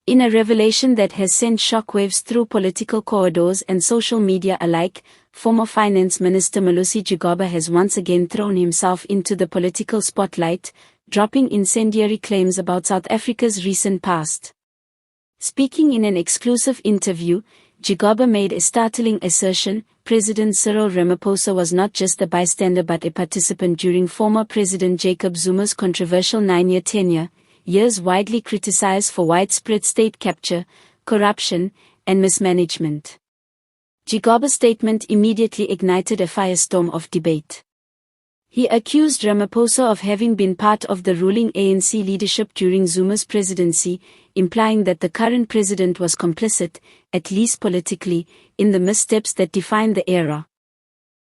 In a revelation that has sent shockwaves through political corridors and social media alike, former Finance Minister Malusi Gigaba has once again thrown himself into the political spotlight, dropping incendiary claims about South Africa's recent past. Speaking in an exclusive interview, Gigaba made a startling assertion: President Cyril Ramaphosa was not just a bystander but a participant during former President Jacob Zuma's controversial 9-year tenure, years widely criticized for widespread state capture, corruption, and mismanagement. Gigaba's statement immediately ignited a firestorm of debate. He accused Ramaphosa of having been part of the ruling ANC leadership during Zuma's presidency, implying that the current president was complicit, at least politically, in the missteps that defined the era.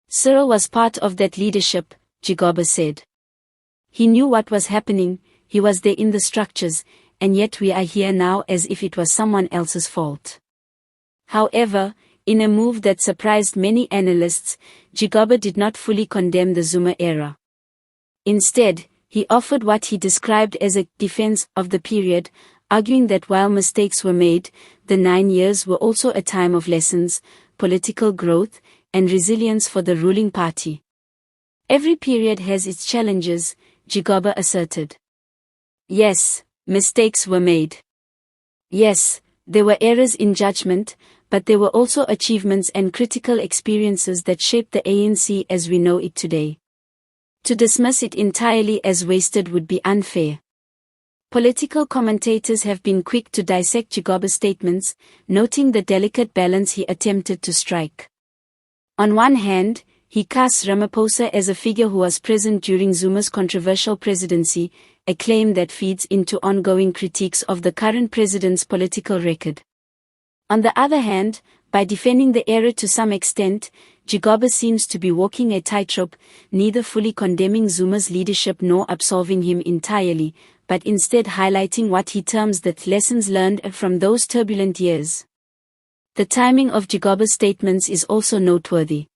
Cyril was part of that leadership, Gigaba said. He knew what was happening, he was there in the structures, and yet we are here now as if it was someone else's fault. However, in a move that surprised many analysts, Gigaba did not fully condemn the Zuma era. Instead, he offered what he described as a defense of the period, arguing that while mistakes were made, the 9 years were also a time of lessons, political growth, and resilience for the ruling party. Every period has its challenges, Gigaba asserted. Yes, mistakes were made. Yes, there were errors in judgment, but there were also achievements and critical experiences that shaped the ANC as we know it today. To dismiss it entirely as wasted would be unfair. Political commentators have been quick to dissect Gigaba's statements, noting the delicate balance he attempted to strike. On one hand, he casts Ramaphosa as a figure who was present during Zuma's controversial presidency, a claim that feeds into ongoing critiques of the current president's political record. On the other hand, by defending the era to some extent, Gigaba seems to be walking a tightrope, neither fully condemning Zuma's leadership nor absolving him entirely, but instead highlighting what he terms the lessons learned from those turbulent years. The timing of Gigaba's statements is also noteworthy.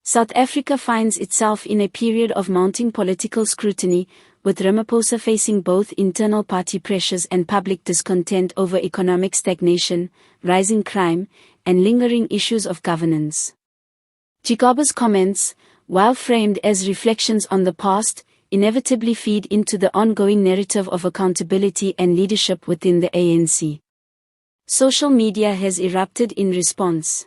South Africa finds itself in a period of mounting political scrutiny, with Ramaphosa facing both internal party pressures and public discontent over economic stagnation, rising crime, and lingering issues of governance. Gigaba's comments, while framed as reflections on the past, inevitably feed into the ongoing narrative of accountability and leadership within the ANC. Social media has erupted in response.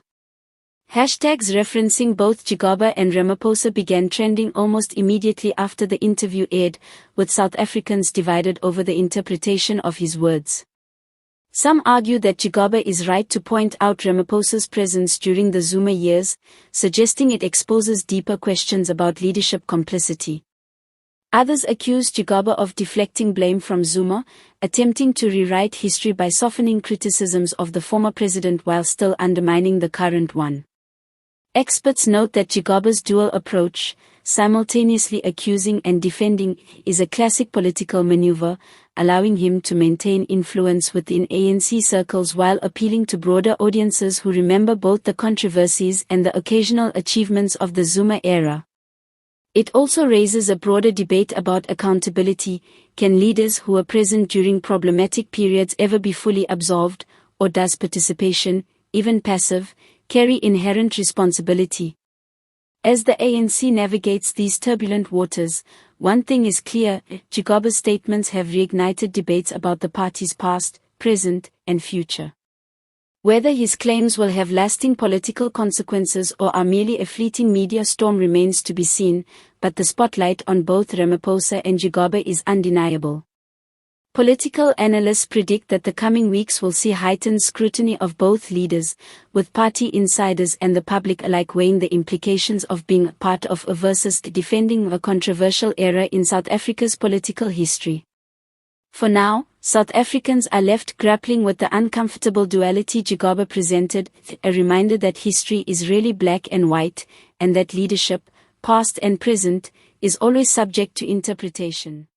Hashtags referencing both Gigaba and Ramaphosa began trending almost immediately after the interview aired, with South Africans divided over the interpretation of his words. Some argue that Gigaba is right to point out Ramaphosa's presence during the Zuma years, suggesting it exposes deeper questions about leadership complicity. Others accuse Gigaba of deflecting blame from Zuma, attempting to rewrite history by softening criticisms of the former president while still undermining the current one. Experts note that Gigaba's dual approach, simultaneously accusing and defending, is a classic political maneuver, allowing him to maintain influence within ANC circles while appealing to broader audiences who remember both the controversies and the occasional achievements of the Zuma era. It also raises a broader debate about accountability. Can leaders who were present during problematic periods ever be fully absolved, or does participation, even passive, carry inherent responsibility? As the ANC navigates these turbulent waters, one thing is clear: Gigaba's statements have reignited debates about the party's past, present, and future. Whether his claims will have lasting political consequences or are merely a fleeting media storm remains to be seen, but the spotlight on both Ramaphosa and Gigaba is undeniable. Political analysts predict that the coming weeks will see heightened scrutiny of both leaders, with party insiders and the public alike weighing the implications of being part of versus defending a controversial era in South Africa's political history. For now, South Africans are left grappling with the uncomfortable duality Gigaba presented, a reminder that history is really black and white, and that leadership, past and present, is always subject to interpretation.